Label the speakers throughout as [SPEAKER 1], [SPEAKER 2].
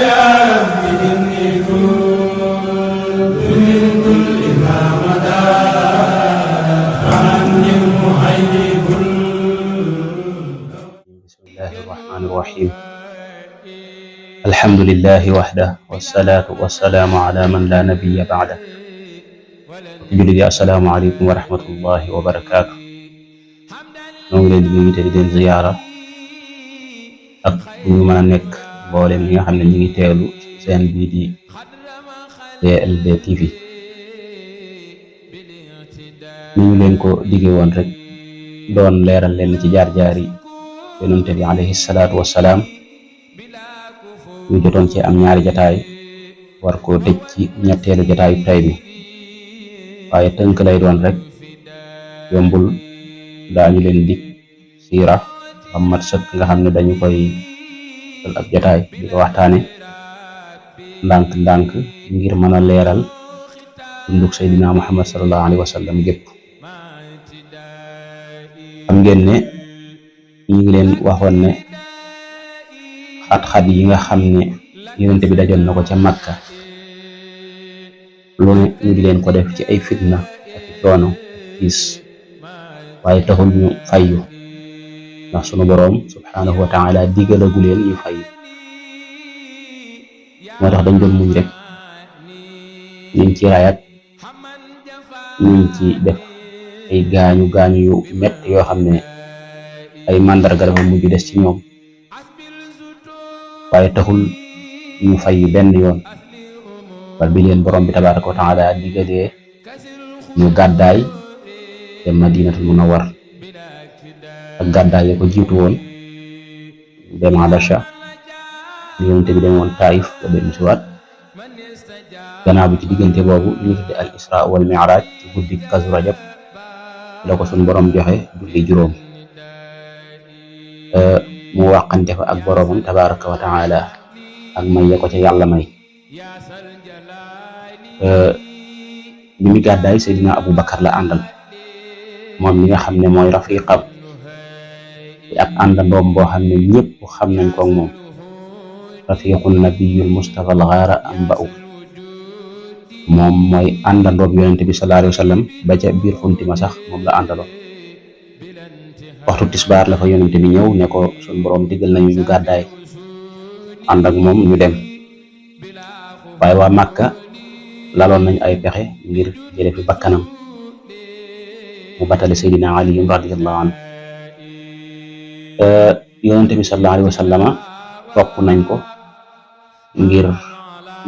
[SPEAKER 1] يا رب إني كنت من كل ما مدى عني المهيب.
[SPEAKER 2] بسم الله الرحمن الرحيم. الحمد لله وحده والصلاة والسلام على من لا نبي بعده. jullit yi assalaamu aleykum wa rahmatullahi wa barakaatu. ñoo ngi leen di nuyu te di leen ziyaara ak fu ñu mën a nekk mboolem ñi nga xam ne ñi ngi teewlu seen bii di DLB TV. ni ñu leen ko digge woon rek doon leeral leen ci jaar-jaari yonente bi alayhi salaatu wassalaam. ñu jotoon ci am ñaari jataay war koo tëj ci ñetteelu jataayu tay bi, waaye tënk lay doon rek, yombul. daañu leen dig siira am mat sëkk nga xam ne dañu koy jël ab jataay di ko waxtaane ndànk-ndànk ngir mën a leeral dunduk Seydina Muhammad sallallahu alayhi wa sallam gépp. xam ngeen ne ñu ngi leen waxoon ne xat-xat yi nga xam ne yonent bi dajoon na ko ca Makka, lu ne ñu di leen ko def ci ay fitna ak coono tiis, waaye taxul ñu fayyu, ndax sunu boroom subhanahu wa taala digalagu leen ñu fayyu. moo tax dañ doon muñ rek, ñuñ ci rayat, ñuñ ci def ay gaañu yu metti yoo xam ne ay màndarga dafa mujj des ci ñoom, waaye taxul ñu fayyu benn yoon. bal bi leen borom bi tabaraka wa taala digalee ñu gàddaay te Madinatul Munawwar ak gàddaay ya ko jiitu woon dem Habasha, yonent bi dem woon Taif ba dem si waat. gannaaw bi ci diggante boobu ñu tudde al Isra wal Mi'raj ci guddi Kazu Rajab la ko suñu borom joxe julli juróom, mu wàqante fa ak boromam tabaraka wa taala ak may ya ko ca yàlla may. bi mu gàddaay Seydina Abu Bakar la àndal, moom mi nga xam ne mooy rafiqam di ab àndandoom boo xam ne ñëpp xam nañ ko moom. rafiqun nabiyul mustafa al ghara am ba u moom mooy àndandoom yonente bi sallallahu alayhi wa sallam, ba ca biir xuntima sax moom la àndaloon. waxtu tisbaar la fa yonente bi ñëw ne ko suñ boroom digal nañu ñu gàddaay ànd ak moom ñu dem, waaye waa Màkka laloon nañ ay pexe ngir jële fi bakkanam, mu batale Seydina Ali radiyallahu anhu. yonente bi sallallahu alayhi wa sallama topp nañ ko ngir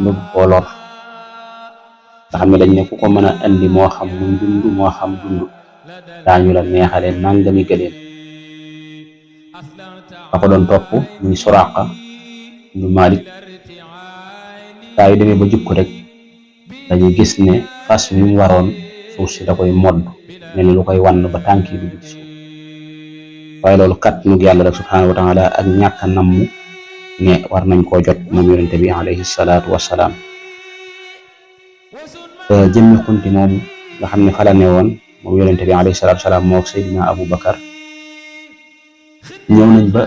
[SPEAKER 2] lu ko lor, nga xam ne dañ ne ku ko mën a andi moo xam muy dund moo xam dund daañu la neexale nangami gëléem. ba ko doon topp muy Suraqa ñu Malik, saa yu demee ba jub ko rek dañu gis ne fas wi mu waroon suuf si da koy modd, mel ni lu koy wann ba tànk yi dugg ci suuf. waaye loolu kat nu yàlla rek subhanahu wa taala ak ñàkk a namm ne war nañ koo jot moom yonente bi alayhi salaatu wassalaam. jëmmi xunti moom nga xam ne fa la ne woon moom yonente bi alayhi salaatu wassalaam moo Seydina Abu Bakar ñëw nañ ba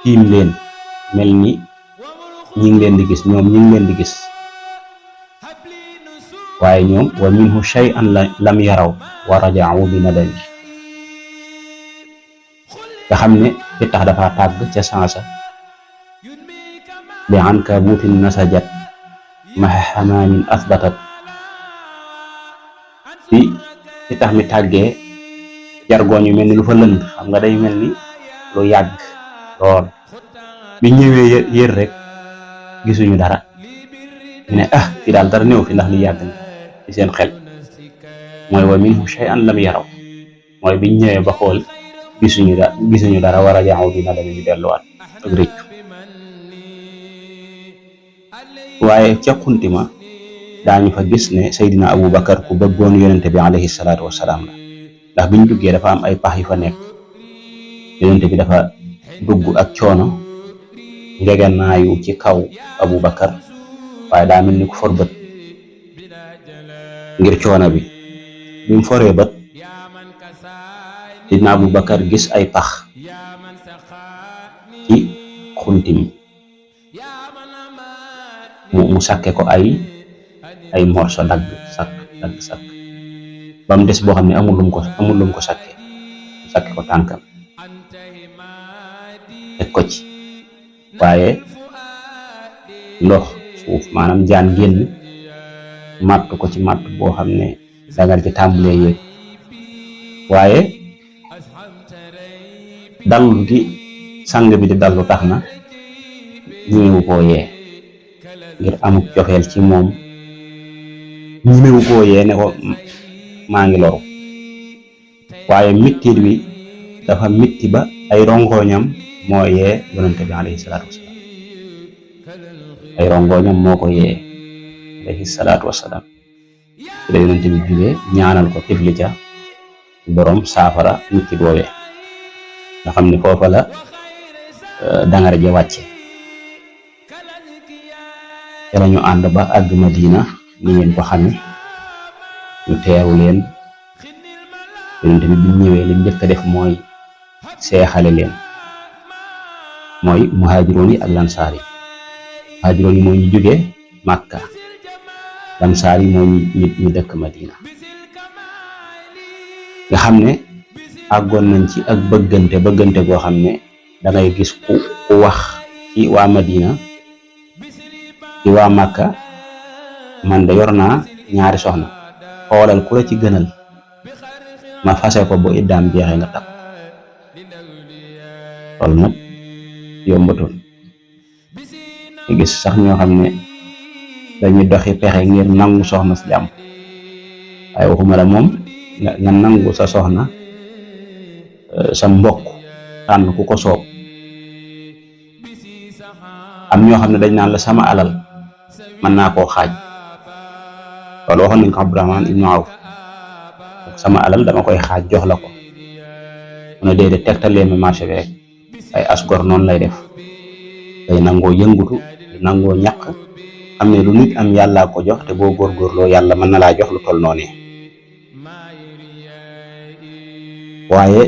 [SPEAKER 2] tiim leen, mel ni ñi ngi leen di gis, ñoom ñi ngi leen di gis, waaye ñoom wa minhu shay'an lam yaraw wa raja'u bi nadami. nga xam ne fi tax dafa tàgg ca sansa bi ankabuutin nasajat maha hamaamin asbatat. fi tax mi tàggee jargoñ yu mel ni lu fa lënd, xam nga day mel ni lu yàgg lool. bi ñëwee yër rek gisuñu dara, ñu ne fi daal dara néew fi ndax li yàgg na ci seen xel. mooy wa minhu shay'an lam yaraw, mooy biñ ñëwee ba xool gisuñu dara war a jaaxu dina dama ñu delluwaat ak rëccu. waaye ca xuntima daañu fa gis ne Seydina Abu Bakar ku bëggoon yonente bi alayhi salaatu wassalaam la, ndax biñ duggee dafa am ay pax yu fa nekk, yonente bi dafa dugg ak coono ngegenaayu ci kaw Abu Bakar, waaye daa mel ni ku for bët ngir coono bi. bi mu foree bët, Seydina Abu Bakar gis ay pax ci xunti mi, mu sakke ko ay morso dagg sakk ba mu des boo xam ne amul lum ko sakke ko tànkam teg ko ci, waaye ndox suuf maanaam jaan génn màtt ko ci màtt boo xam ne dangar ci tàmbulee yéeg, waaye dallu gi sang bi di dallu tax na ñimewu koo yee ngir amuk cofeel ci moom, ñimewu koo yee ne ko maa ngi loru, waaye mittiir bi dafa mitti ba ay rongoñam moo yee yonente bi alayhi salaatu wasalaam, ay rongoñam moo ko yee alayhi salaatu wasalaam. ci la yonente bi jugee ñaanal ko tifli ca borom saafara mitti boobee nga xam ne foofa la dangar ja wàcce. te lañu ànd ba àgg Madina ni ngeen ko xame, ñu teeru leen. yonente bi bi ñëwee li njëkk a def mooy seexale leen, mooy muhaajiroon yi ak lansaar yi. muhaajiroon yi moo ñu jógee Màkka, lansaar yi moo ñu dëkk Madina, nga xam ne àggoon nañ ci ak bëggante goo xam ne dangay gis ku wax ci waa Madina ci waa Màkka, man de yor naa ñaari soxna, xoolal ku la ci gënal ma fase ko bu iddaam jeexee nga takk. loolu nag yombatul, nga gis sax ñoo xam ne dañuy doxi pexe ngir nangu soxna si jàmm, waaye waxuma la moom nga nangu sa soxna sa mbokk tànn ku ko soob. am ñoo xam ne dañ naan la sama alal mën naa koo xaaj, loolu waxoon nañ ko Abdurahmaan ibnu Awf, sama alal dama koy xaaj jox la ko, mu ne déedéet tegtalee ma marché bi rek. ay asgor noonu lay def, day nangoo yëngutu, nangoo ñaq, am ne lu nit am yàllaa ko jox, te boo góorgóorloo yàlla mën na laa jox lu toll noonu. waaye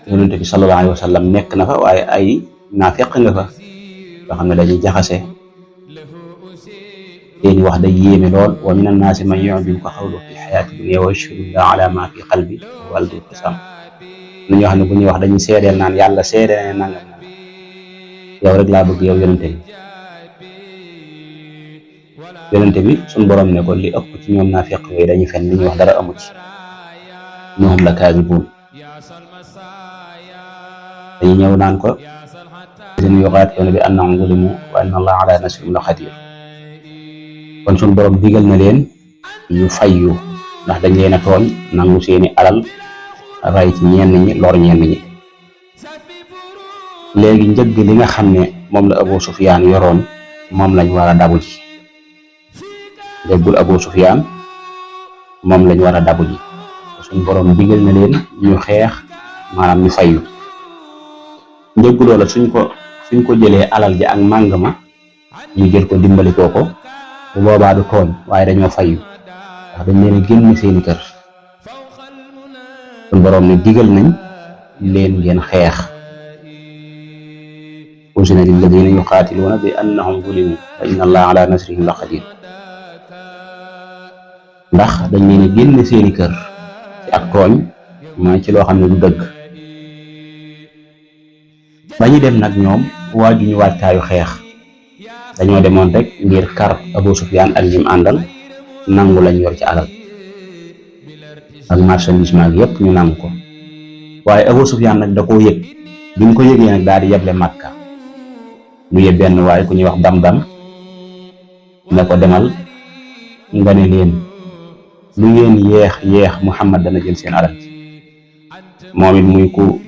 [SPEAKER 2] yonente bi sallallahu alayhi wa sallam nekk na fa, waaye ay naafeq nga fa yoo xam ne dañuy jaxase seeni wax day yéeme lool. wa min annaasi man yu'jibuka qawluhu fi l-hayaati dunya wa yashhadu llaaha alaa maa fi qalbi wa huwa al-khisaam. lu ñoo xam ne bu ñuy wax dañuy seedeel naan yàlla seedeel ne nangam na yow rek laa bëgg yow yonente bi suñ borom ne ko li ëpp ci ñoom naafeq yooyu dañuy fen, li ñuy wax dara amu ci, ñoom la kaasibuun. dañuy ñëw naan ko seen yuqaatiluuna bi annahum zulimu wa anna allaha ala nasrihim la qadiir. kon suñ borom digal na leen ñu fayyu ndax dañ leen a tooñ, nangu seeni alal, ray ci ñenn ñi, lor ñenn ñi. léegi njëgg li nga xam ne moom la Abu Sufyaan yoroon moom lañ war a dabu ji, njëggul Abu Sufyaan moom lañ war a dabu ji. suñ borom digal na leen ñu xeex, maanaam ñu fayyu. njëgg loola suñ ko jëlee alal ja ak màng ma ñu jël ko dimbali ko bu boobaa du tooñ, waaye dañoo fayyu ndax dañ leen a génn seeni kër. suñ borom ne digal nañ leen ngeen xeex. uzina lilladina yuqaatiluuna bi annahum zulimu wa inna allaha ala nasrihim la qadiir. ndax dañ leen a génn seeni kër ci ak tooñ, mooy ci loo xam ne du dëgg. ba ñu dem nag ñoom waajuñu waajtaayu xeex, dañoo demoon rek ngir kar Abu Sufyaan ak ñim àndal, nangu lañ yor ci alal ak marchandise maag yépp ñu nangu ko. waaye Abu Sufyaan nag da koo yëg, bi mu ko yëgee nag daal di yeble Makka, mu yëb benn waaye ku ñuy wax Dam-Dam ne ko demal nga ne leen lu ngeen yeex Muhammad dana jël seen alal. moom it muy ku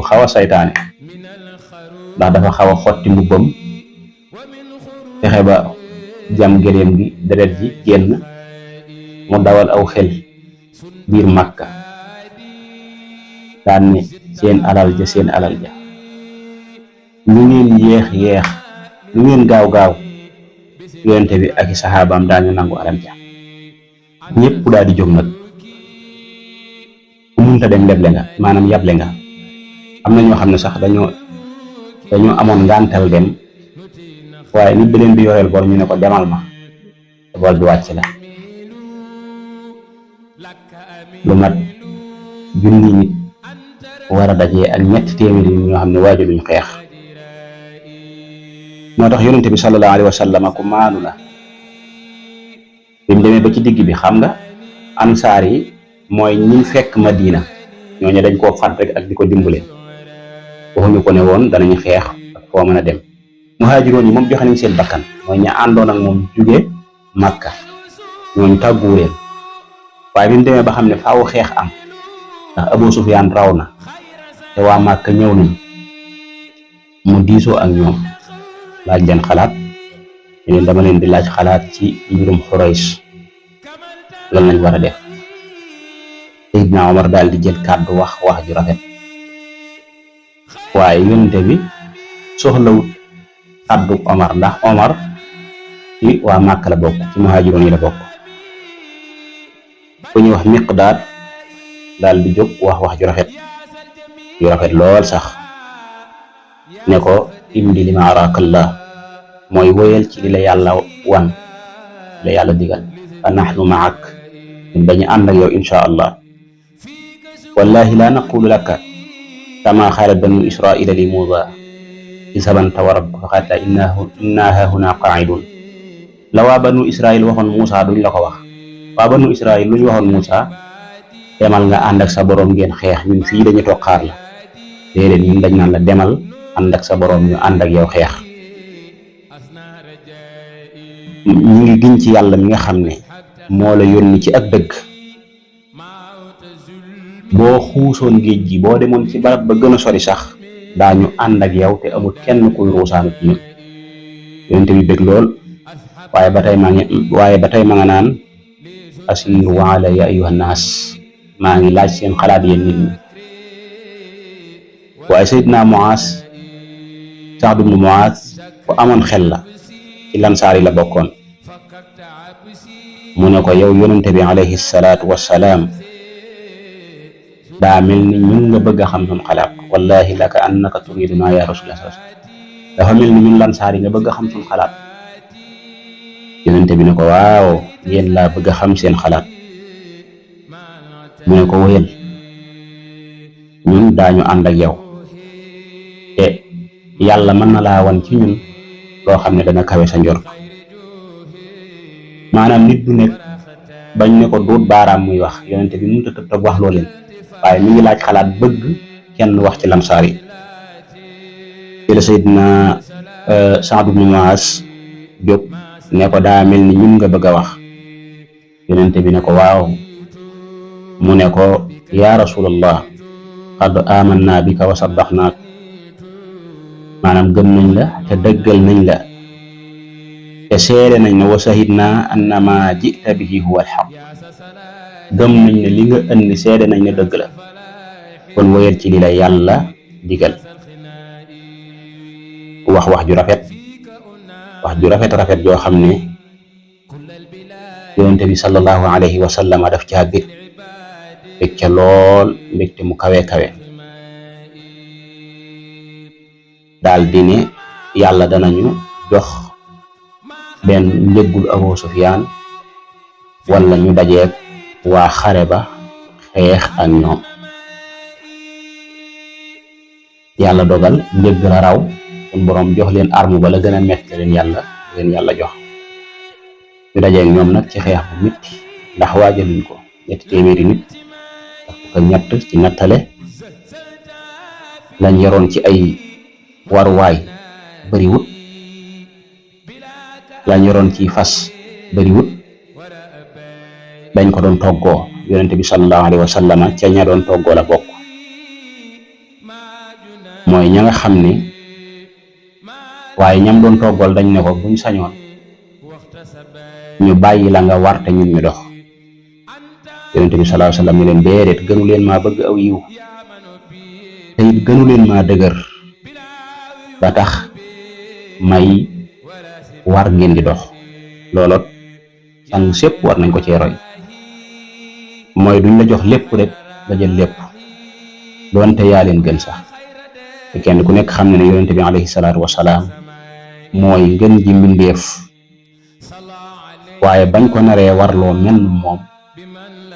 [SPEAKER 2] xaw a saytaane, ndax dafa xaw a xotti mbubbam, fexe ba jam gëléem gi deret ji génn, mu dawal aw xel biir Makka daan ne seen alal ja lu ngeen yeex lu ngeen gaaw yonente bi ak i saxaabaam daañu nangu alal ja. ñëpp daal di jóg nag, ku munta dem leble nga, maanaam yable nga. am na ñoo xam ne sax dañoo amoon ngàntal dem, waaye nit da leen di yoreel bor ñu ne ko demal ma te bor bi wàcc la. lu mat junni nit war a dajee ak ñetti téeméeri nit ñoo xam ne waaju luñ xeex. moo tax yonente bi sallallahu alayhi wa sallam ku maanu la. bi mu demee ba ci digg bi xam nga ansaar yi mooy ñi fekk Madina ñooñu dañ koo fat rek ak di ko dimbale, waxuñu ko ne woon danañ xeex ak foo mën a dem. muhaajiroon yi moom joxe nañ seen bakkan, mooy ña àndoon ak moom jóge Makka, ñooñu tàgguwu leen. waaye bi mu demee ba xam ne faaw xeex am ndax Abu Sufyaan raw na te waa Makka ñëw nañ, mu diisoo ak ñoom laaj leen xalaat ñu leen dama leen di laaj xalaat ci mbirum Xurays lan lañ war a def. Seydina Omar daal di jël kàddu wax ju rafet, waaye yonente bi soxlawut kàddu Omar ndax Omar ci waa Makka la bokk, ci muhaajiroon yi la bokk. ku ñuy wax Miqdaad daal di jóg wax ju rafet lool sax, ne ko imdi li ma araakallah, mooy wóyal ci li la yàlla wan, la yàlla digal. fa nahnu maak, ñun dañu ànd ak yow insha allah. wallahi la naqulu laka kama xaalat banu israila li Muusa isabanta wa rabbuka qaala inna hahuna qaaidun. la waa banu israil waxoon Muusa duñ la ko wax. waa banu israil lu ñu waxoon Muusa, demal nga ànd ak sa boroom ngeen xeex, ñun fii dañu toog xaar la. déedéet, ñun dañ naan la demal ànd ak sa boroom ñu ànd ak yow xeex. ñu ngi giñ ci yàlla mi nga xam ne moo la yónni ci ak dëgg. boo xuusoon géej gi, boo demoon ci barab ba gën a sori sax daañu ànd ak yow te amul kenn kuy ruusaanu ci ñun. yonente bi bëgg lool, waaye ba tey ma nga naan asiru waala ya ayuha naas, maa ngi laaj seen xalaat yéen nit ñi. waaye Seydina Muaaz, Saad ibnu Muaaz ku amoon xel la, ci lansaar yi la bokkoon. mu ne ko yow yonente bi alayhi salaatu wassalaam, daa mel ni ñun nga bëgg a xam suñ xalaat. wallahi laka annaka turiduna ya rasulullah, dafa mel ni ñun lansaar yi nga bëgg a xam suñ xalaat. yonente bi ne ko waaw, yéen laa bëgg a xam seen xalaat. mu ne ko wéyal, ñun daañu ànd ak yow te yàlla mën na laa wan ci ñun loo xam ne dana kawe sa njort. maanaam nit du nekk bañ ne ko duut baaraam muy wax, yonente bi mënut a tëb tëb wax loo leen, waaye mi ngi laaj xalaat bëgg kenn wax ci lansaar yi. ci la Seydina Saad ibnu Muaaz jóg ne ko daa mel ni ñun nga bëgg a wax. yonente bi ne ko waaw. mu ne ko yaa rasulallah, qad amanna bika wa saddaqnaak, maanaam gëm nañ la te dëggal nañ la te seede nañ ne wa shahidna anna ma jita bihi huwa alxaq, gëm nañ ne li nga indi seede nañ ne dëgg la, kon wéyal ci li la yàlla digal. wax ju rafet joo xam ne yonente bi sallallahu alayhi wa sallam daf caa bég ca lool, mbégte mu kawe daal di ne yàlla danañu jox benn njëggul Abu Sufyaan wala ñu dajeek waa xare ba xeex ak ñoom. yàlla dogal njëgg la raw, sun boroom jox leen arme ba la gën a metti leen yàlla jox. ñu dajeek ñoom nag ci xeex bu metti ndax waajaluñ ko. 300 nit ak ñett ci nattale lañ yoroon ci ay waruwaay bariwut, lañ yoroon ci fas bariwut, dañ ko doon toggoo. yonente bi sallallahu alayhi wa sallam ca ña doon toggoo la bokk. mooy ña nga xam ne, waaye ñam doon toggool dañ ne ko buñ sañoon ñu bàyyi la nga warte ñun ñu dox. yonente bi sallallahu alayhi wa sallam ne leen déedéet, gënu leen maa bëgg aw yiw te it gënu leen maa dëgër ba tax may war ngeen di dox. looloot sang sépp war nañ ko cee roy, mooy duñ la jox lépp rek nga jël lépp, doonte yaa leen gën sax. te kenn ku nekk xam ne ne yonente bi alayhi salaatu wasalaam mooy ngën ji mbindeef waaye bañ ko naree warloo menn moom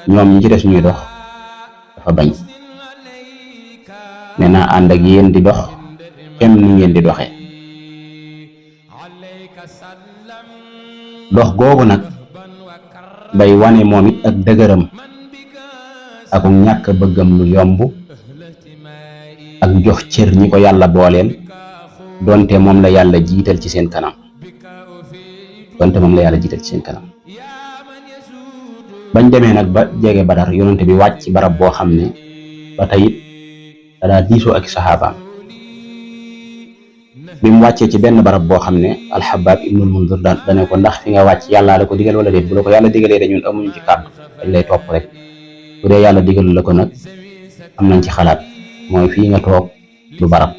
[SPEAKER 2] ñoom ñi ci des ñuy dox dafa bañ ne naa ànd ak yéen di dox kenn ni ngeen di doxee dox googu nag day wane moom it ak dëgëram ak ñàkk bëggam lu yomb ak jox cër ñi ko yàlla booleel donte moom la yàlla jiital ci seen kanam bañ demee nag ba jege Badar yonente bi wàcc ci barab boo xam ne ba tey it daa diisoo ak saxaabaam bi mu wàccee ci benn barab boo xam ne alxabaab ibnul mundir dane ko ndax fi nga wàcc yàllaa la ko digal wala déet bu la ko yàlla digalee de ñun amuñu ci kàddu dañ lay topp rek bu dee yàlla digalu la ko nag am nañ ci xalaat mooy fii nga toog du barab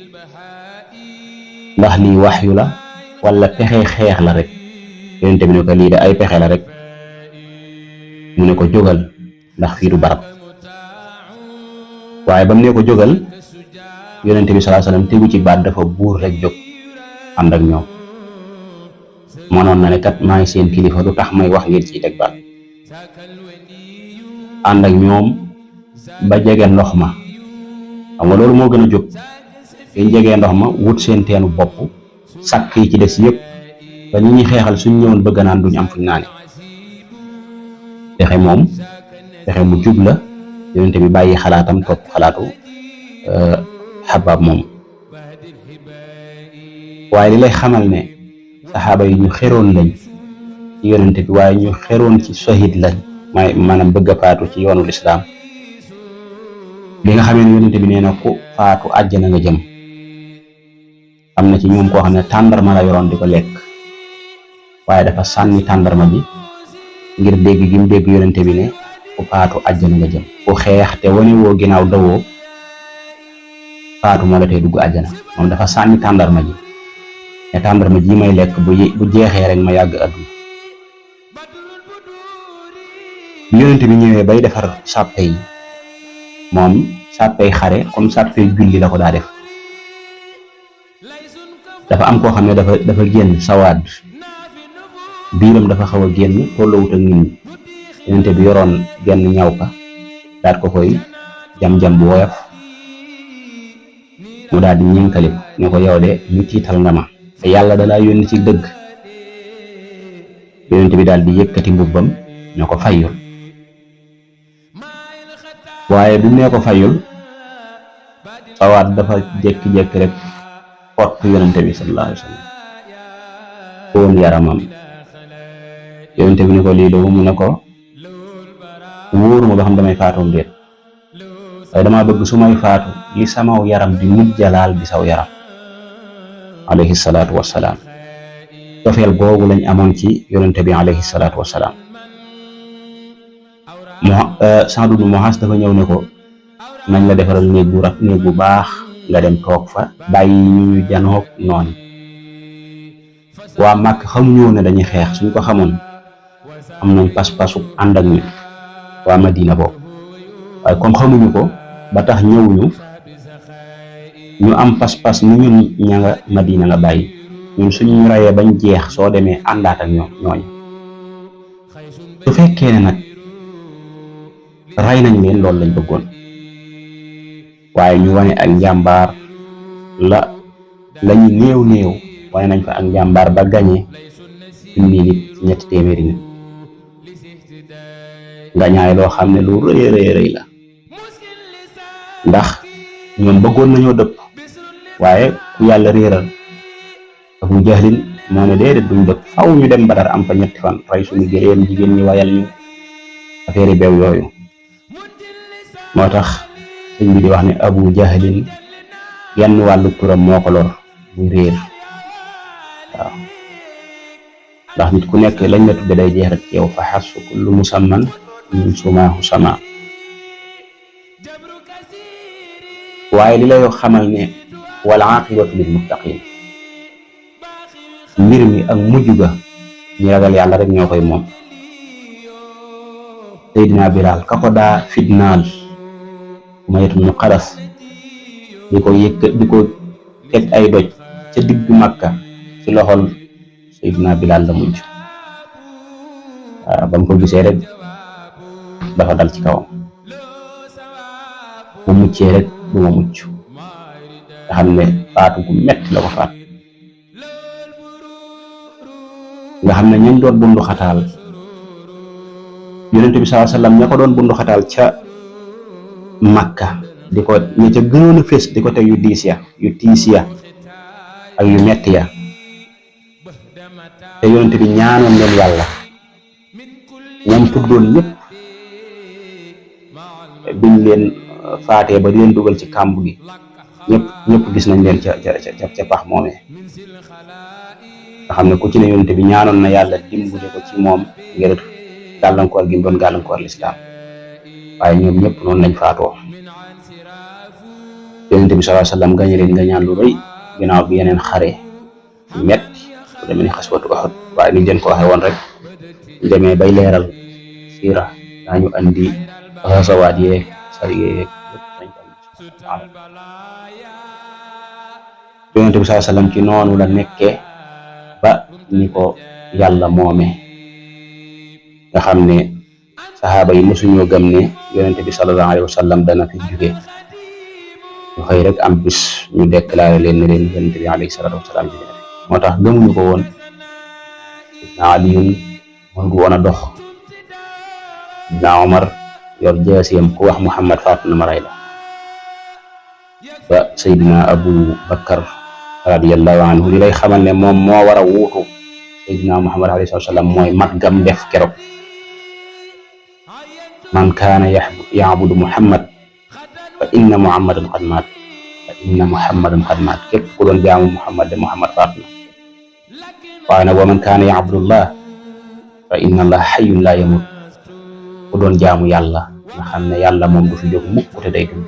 [SPEAKER 2] ndax lii waxyu la wala pexe xeex la rek yonente bi ne ko lii de ay pexe la rek mu ne ko jógal ndax fii du barab waaye ba mu ne ko jógal yonente bi sallallahu alayhi wasallam tegu ci baat dafa buur rek jóg ànd ak ñoom mënoon na ne kat maa ngi seen kilifa lu tax may wax ngeen ciy teg baat ànd ak ñoom ba jege ndox ma xam nga loolu moo gën a jóg dañ jegee ndox ma wut seen teenu bopp sàkk yi ci des yëpp ba ñi ñuy xeexal suñ ñëwoon bëgg naan duñ am fuñ naane pexe moom pexe mu jub la yonente bi bàyyi xalaatam topp xalaatu xabaab moom waaye li lay xamal ne saxaaba yi ñu xeroon lañ ci yonente bi waaye ñu xeroon ci shahid lañ maanaam bëgg a faatu ci yoonu lislaam bi nga xamee ne yonente bi nee na ku faatu àjjana nga jëm am na ci ñoom koo xam ne tàndarma la yoroon di ko lekk waaye dafa sànni tàndarma ji ngir dégg gi mu dégg yonente bi ne ku faatu àjjana nga jëm ku xeex te wane woo ginnaaw dawoo faatu moo la tey dugg àjjana moom dafa sànni tàndarma ji ne tàndarma ji may lekk bu jeexee rek ma yàgg àdduna bi yonente bi ñëwee bay defar sàppe yi moom sàppey xare comme sàppey julli la ko daa def dafa am koo xam ne dafa génn sawaad biiram dafa xaw a génn tolloowut ak nit ñi yonente bi yoroon genn ñaw ka daat ko koy jam-jam bu woyof mu daal di ñenkali ko ne ko yow de ñu tiital nga ma te yàlla dalaa yónni ci dëgg yonente bi daal di yëkkati mbubbam ne ko fayul waaye bi mu ne ko fayul sawaat dafa jékki-jékki rek fott yonente bi sallallahu alayhi wa sallam foon yaramam yonente bi ne ko lii mu ne ko wóoruma ba xam damay faatoom déet waaye damaa bëgg su may faatu li samaw yaram di mujjalaal di saw yaram alayhi salaatu wassalaam cofeel googu lañ amoon ci yonente bi alayhi salaatu wassalaam Saad ibn Muaaz dafa ñëw ne ko nañ la defaral néeg bu baax nga dem toog fa bàyyi ñu janoog noonu waa Màkk xamuñu woon ne dañuy xeex suñ ko xamoon am nañ pas-pasu ànd ak ñu waa Madina boobu waaye comme xamuñu ko ba tax ñëwuñu ñu am pas-pas ni ñun ña nga Madina nga bàyyi ñun suñu rayee bañ jeex soo demee àndaat ak ñooñu su fekkee ne nag ray nañ leen loolu lañ bëggoon waaye ñu wane ak njàmbaar lañu néew wane nañ fa ak njàmbaar ba gañe junni nit ci 300 nit ngañaay loo xam ne lu rëy la ndax ñoom bëggoon nañoo dëpp waaye ku yàlla réeral Abu Jahlin moo ne déedéet duñ dëpp faw ñu dem Badar am fa 3 fan rey suñu gëléem jigéen ñi wayal ñu affaire yi beew yooyu moo tax sëñ bi di wax ne Abu Jahlin genn wàllu turam moo ko lor muy réer waaw ndax nit ku nekk lañ la tudde day jeex rek ci yow fa xasu kullu musamman min sumaahu sama waaye li lay xamal ne wal aqibatu lil muttaqin mbir mi ak mujj ga ñi ragal yàlla rek ñoo koy moom Seydina Bilaal ka ko daa fitnaal Umayya ibn Xalaf di ko teg ay doj ca digg Makka ci loxol Seydina Bilaal la mujj. ba mu ko gisee rek dafa dal ci kawam, bu muccee rek du ma mucc, nga xam ne faatu gu metti la ko faat. nga xam ne ñañ doon bundu xataal Yonent bi sallallahu alayhi wasallam ña ko doon bundu xataal ca Makka di ko ña ca gënoon a fés di ko teg yu diis ya yu tiis ya ak yu metti ya, te Yonent bi ñaanoon leen yàlla, ñam tuddoon ñëpp biñ leen faatee ba di leen dugal ci kàmb gi ñëpp gis nañ leen ca pax moomee. nga xam ne ku ci ne Yonent bi ñaanoon na yàlla dimbali ko ci moom ngir gàllankoor gi mu doon gàllankoor lislaam, waaye ñoom ñëpp noonu lañ faatoo. Yonent bi sallallahu alayhi wasallam gañe leen nga ñaan lu rëy ginnaaw bi yeneen xare yu metti lu demee ni xaswatu Uhud. waaye niñ leen ko waxee woon rek ñu demee bay leeral siira daañu andi xasawaat yeeg sariye yeeg yëpp dañ ko andi. Yonent bi sallallahu alayhi wasallam ci noonu la nekkee ba ni ko yàlla moome, nga xam ne saxaaba yi mosuñoo gëm ne Yonent bi sallallahu alayhi wasallam dana fi jóge. ñu xëy rek am bis ñu déclaré leen ne leen Yonent bi alayhi salaatu wasalaam jóge na fi. moo tax gëmuñu ko woon. Aliyun mën gu woon a dox, Ibn Omar yor jaasiyam ku wax Muhammad faatu na ma rey la, ba Seydina Abu Bakar radiyallahu anhu li lay xamal ne moom moo war a wuutu Seydina Muhammad alayhi salaam mooy mat gam def keroog. man kaana ya'budu Muhammad fa inna Muhammadan qad maat, fa inna Muhammadan qad maat. képp ku doon jaamu Muhammad de Muhammad faatu na. waaye nag wa man kaana ya'budullah fa inna Allah hayyun la yamut. ku doon jaamu yàlla nga xam ne yàlla moom du fi jóg mukk te day dund.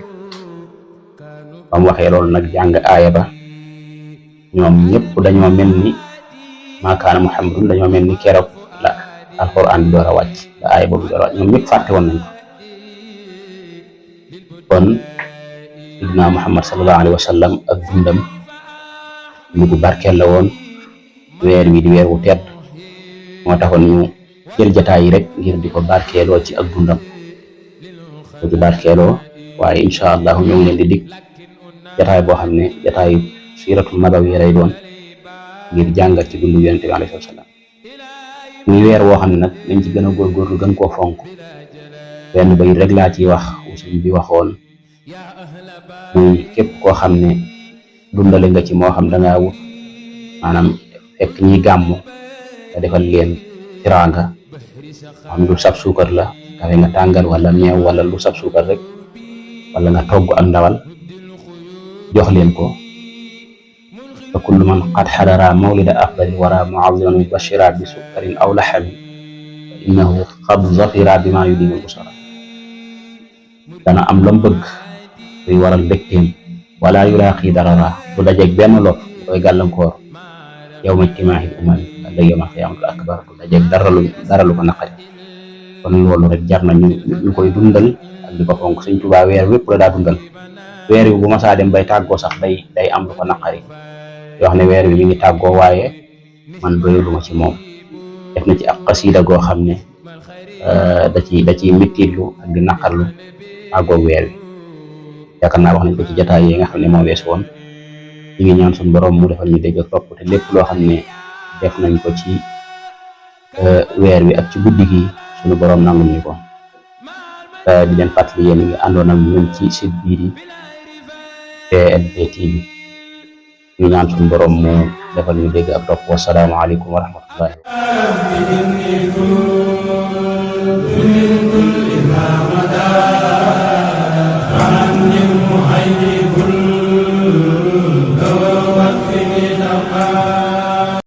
[SPEAKER 2] ba mu waxee loolu nag jàng aaya ba, ñoom ñëpp dañoo mel ni maa kaana Muhammadun, dañoo mel ni keroog la alquran bi door a wàcc, la aaya boobu door a wàcc. ñoom ñëpp fàtte woon nañ ko. kon Seydina Muhammad sallallahu alayhi wa sallam ak dundam lu gu barkeel la woon. weer wi di weer wu tedd, moo taxoon ñu jël jataay yi rek ngir di ko barkeeloo ci ak dundam, ko ci barkeeloo. waaye incha allah ñoo ngi leen di dig jataay boo xam ne jataayu siiratul nabawi lay doon, ngir jàngat ci dundu Yonent bi alayhi salaam. muy weer woo xam ne nag nañ ci gën a góorgóorlu gën koo fonk. benn bay rek laa ciy wax usuñ bi waxoon, muy képp koo xam ne dundale nga ci, moo xam dangaa wut maanaam fekk ñi gàmmu nga defal leen tiraanga, xam lu sab suukar la, kafe nga tàngal wala meew wala lu sab suukar rek, wala nga togg ak ndawal jox leen ko. fa kullu man qad xadara mawlida afdali wara muaziman mubashira bi sukkarin aw laxamin fa innahu qad zafira bima yudimu busara. dana am lam bëgg luy waral mbégteem, wala yulaaqi darara, du dajeeg benn lot koy gàllankoor. yawma ijtimaa'il umam ëllëg yawmal qiyaamatul akbar, du dajeeg dara lu ko naqari. kon loolu rek jar na ñu koy dundal ak di ko fonk. Sëñ Tuubaa weer wépp la daa dundal. weer wi bu ma saa dem bay tàggoo sax day am lu ko naqari, yoo xam ne weer wi mi ngi tàggoo waaye man doyuluma ci moom. def na ci ab xasiida goo xam ne da ciy mittilu ak di naqarlu tàggoo weer wi. yaakaar naa wax nañ ko ci jataay yi nga xam ne moo wees woon. ñu ngi ñaan suñu borom mu defal ñu dégg ak topp, te lépp loo xam ne def nañ ko ci weer wi ak ci guddi gi suñu borom nangul ñu ko. di leen fàttali yéen ngi àndoon ak ñun ci site bii di PLD TV. ñu ñaan suñu borom mu defal ñu dégg ak topp. wassalaamu aleykum wa rahmatullahi.